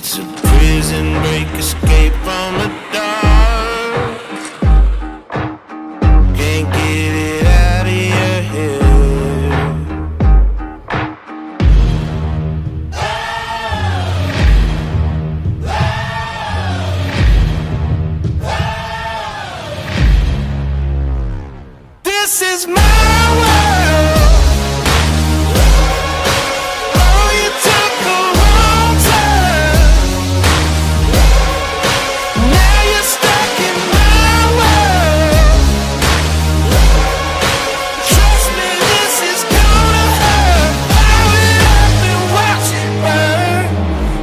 It's a prison break, escape from the dark. Can't get it out of your head. This is my world. Oh, you took a wrong turn. Now you're stuck in my world. Trust me, this is gonna hurt. Fire it up and watch it burn.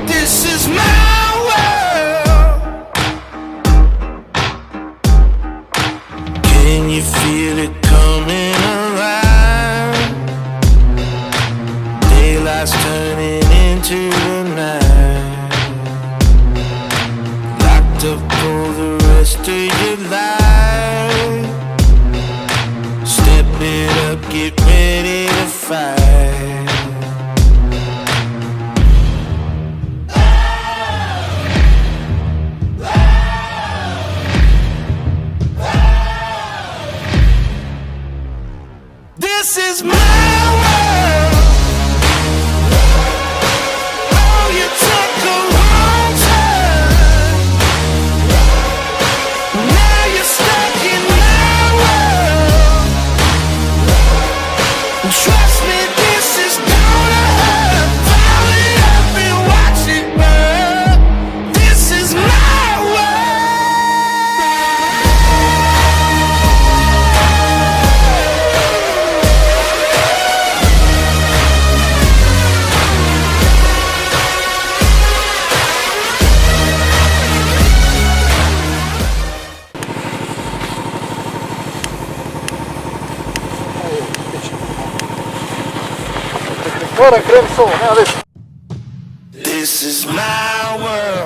This is my world. Can you feel it coming alive? Daylight's turning into the night. Locked up for the rest of your life. Step it up, get ready to fight. This is my world. Oh, you took a wrong turn. Now you're stuck in my world. Trust me, this is gonna hurt. Fire it up and watch it burn. This is my Ora, creme solo, né? Adesso. This is my world.